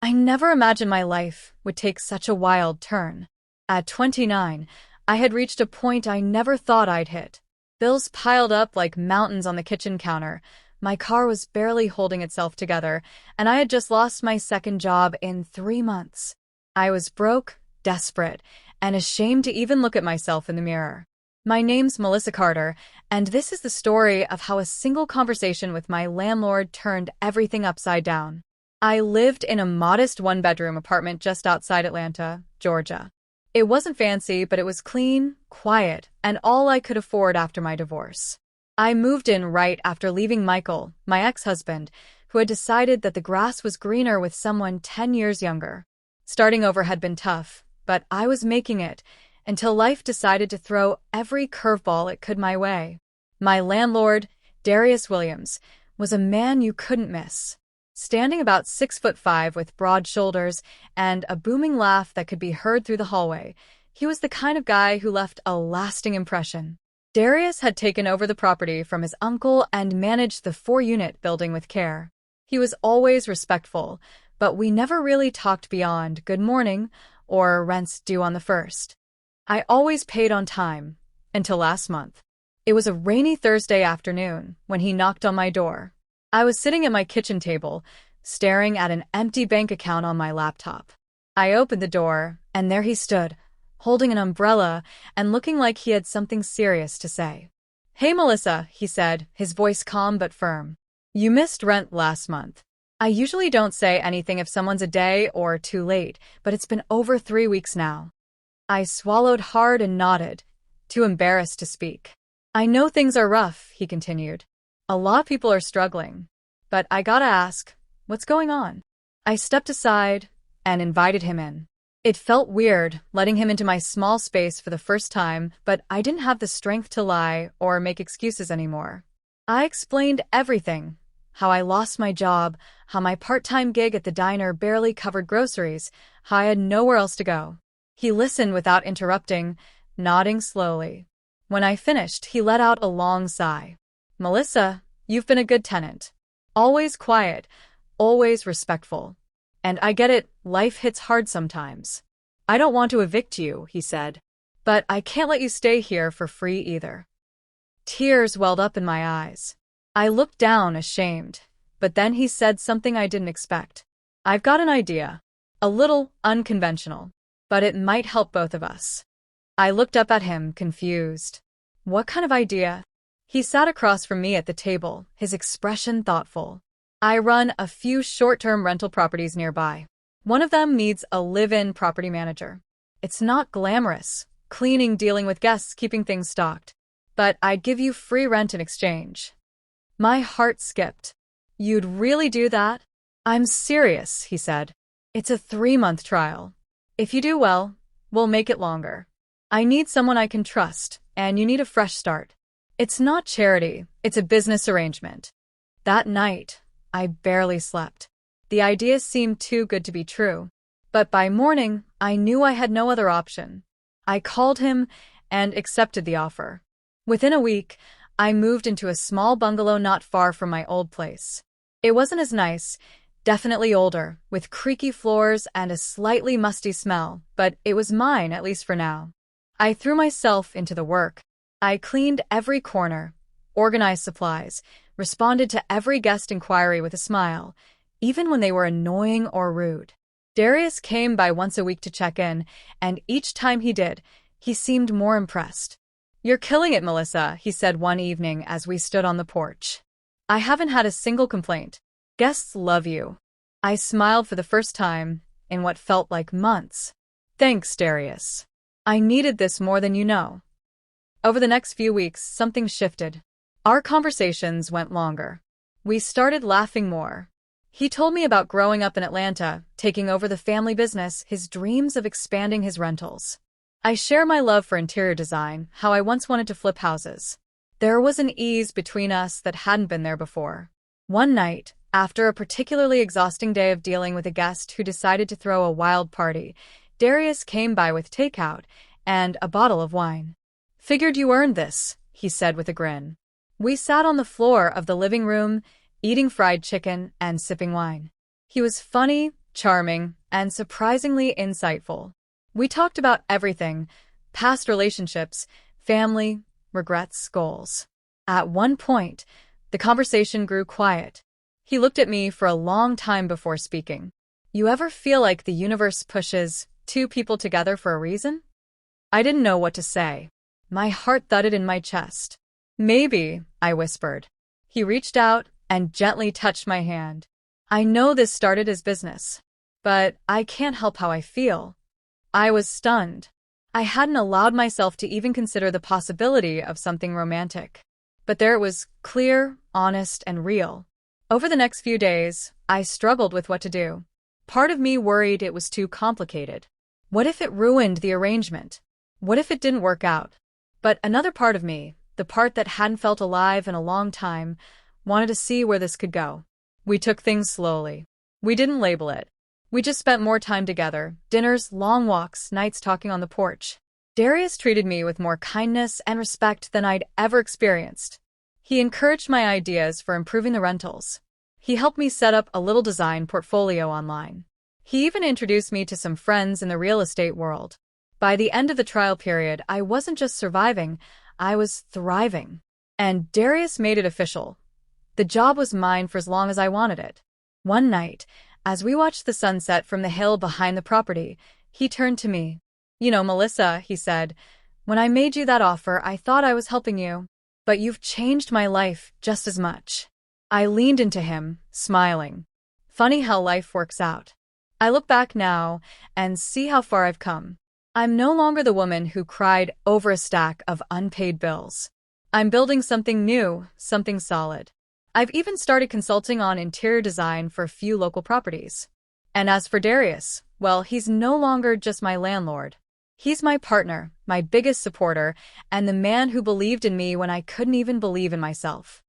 I never imagined my life would take such a wild turn. At 29, I had reached a point I never thought I'd hit. Bills piled up like mountains on the kitchen counter. My car was barely holding itself together, and I had just lost my second job in 3 months. I was broke, desperate, and ashamed to even look at myself in the mirror. My name's Melissa Carter, and this is the story of how a single conversation with my landlord turned everything upside down. I lived in a modest one-bedroom apartment just outside Atlanta, Georgia. It wasn't fancy, but it was clean, quiet, and all I could afford after my divorce. I moved in right after leaving Michael, my ex-husband, who had decided that the grass was greener with someone 10 years younger. Starting over had been tough, but I was making it until life decided to throw every curveball it could my way. My landlord, Darius Williams, was a man you couldn't miss. Standing about 6'5" with broad shoulders and a booming laugh that could be heard through the hallway, he was the kind of guy who left a lasting impression. Darius had taken over the property from his uncle and managed the 4-unit building with care. He was always respectful, but we never really talked beyond good morning or rents due on the 1st. I always paid on time, until last month. It was a rainy Thursday afternoon when he knocked on my door. I was sitting at my kitchen table, staring at an empty bank account on my laptop. I opened the door, and there he stood, holding an umbrella and looking like he had something serious to say. "Hey, Melissa," he said, his voice calm but firm. "You missed rent last month. I usually don't say anything if someone's a day or two late, but it's been over 3 weeks now." I swallowed hard and nodded, too embarrassed to speak. "I know things are rough," he continued. "A lot of people are struggling. But I gotta ask, what's going on?" I stepped aside and invited him in. It felt weird letting him into my small space for the first time, but I didn't have the strength to lie or make excuses anymore. I explained everything: how I lost my job, how my part-time gig at the diner barely covered groceries, how I had nowhere else to go. He listened without interrupting, nodding slowly. When I finished, he let out a long sigh. "Melissa, you've been a good tenant. Always quiet, always respectful. And I get it, life hits hard sometimes. I don't want to evict you," he said. "But I can't let you stay here for free either." Tears welled up in my eyes. I looked down, ashamed, but then he said something I didn't expect. "I've got an idea. A little unconventional, but it might help both of us." I looked up at him, confused. "What kind of idea?" He sat across from me at the table, his expression thoughtful. "I run a few short-term rental properties nearby. One of them needs a live-in property manager. It's not glamorous, cleaning, dealing with guests, keeping things stocked. But I'd give you free rent in exchange." My heart skipped. "You'd really do that?" "I'm serious," he said. "It's a 3-month trial. If you do well, we'll make it longer. I need someone I can trust, and you need a fresh start. It's not charity, it's a business arrangement." That night, I barely slept. The idea seemed too good to be true. But by morning, I knew I had no other option. I called him and accepted the offer. Within a week, I moved into a small bungalow not far from my old place. It wasn't as nice, definitely older, with creaky floors and a slightly musty smell, but it was mine, at least for now. I threw myself into the work. I cleaned every corner, organized supplies, responded to every guest inquiry with a smile, even when they were annoying or rude. Darius came by once a week to check in, and each time he did, he seemed more impressed. "You're killing it, Melissa," he said one evening as we stood on the porch. "I haven't had a single complaint. Guests love you." I smiled for the first time in what felt like months. "Thanks, Darius. I needed this more than you know." Over the next few weeks, something shifted. Our conversations went longer. We started laughing more. He told me about growing up in Atlanta, taking over the family business, his dreams of expanding his rentals. I share my love for interior design, how I once wanted to flip houses. There was an ease between us that hadn't been there before. One night, after a particularly exhausting day of dealing with a guest who decided to throw a wild party, Darius came by with takeout and a bottle of wine. "Figured you earned this," he said with a grin. We sat on the floor of the living room, eating fried chicken and sipping wine. He was funny, charming, and surprisingly insightful. We talked about everything: past relationships, family, regrets, goals. At one point, the conversation grew quiet. He looked at me for a long time before speaking. You ever feel like the universe pushes two people together for a reason? I didn't know what to say. My heart thudded in my chest. Maybe, I whispered. He reached out and gently touched my hand. I know this started as business, but I can't help how I feel. I was stunned. I hadn't allowed myself to even consider the possibility of something romantic. But there it was, clear, honest, and real. Over the next few days, I struggled with what to do. Part of me worried it was too complicated. What if it ruined the arrangement? What if it didn't work out? But another part of me, the part that hadn't felt alive in a long time, wanted to see where this could go. We took things slowly. We didn't label it. We just spent more time together: dinners, long walks, nights talking on the porch. Darius treated me with more kindness and respect than I'd ever experienced. He encouraged my ideas for improving the rentals. He helped me set up a little design portfolio online. He even introduced me to some friends in the real estate world. By the end of the trial period, I wasn't just surviving, I was thriving. And Darius made it official. The job was mine for as long as I wanted it. One night, as we watched the sunset from the hill behind the property, he turned to me. You know, Melissa, he said, when I made you that offer, I thought I was helping you. But you've changed my life just as much. I leaned into him, smiling. Funny how life works out. I look back now and see how far I've come. I'm no longer the woman who cried over a stack of unpaid bills. I'm building something new, something solid. I've even started consulting on interior design for a few local properties. And as for Darius, well, he's no longer just my landlord. He's my partner, my biggest supporter, and the man who believed in me when I couldn't even believe in myself.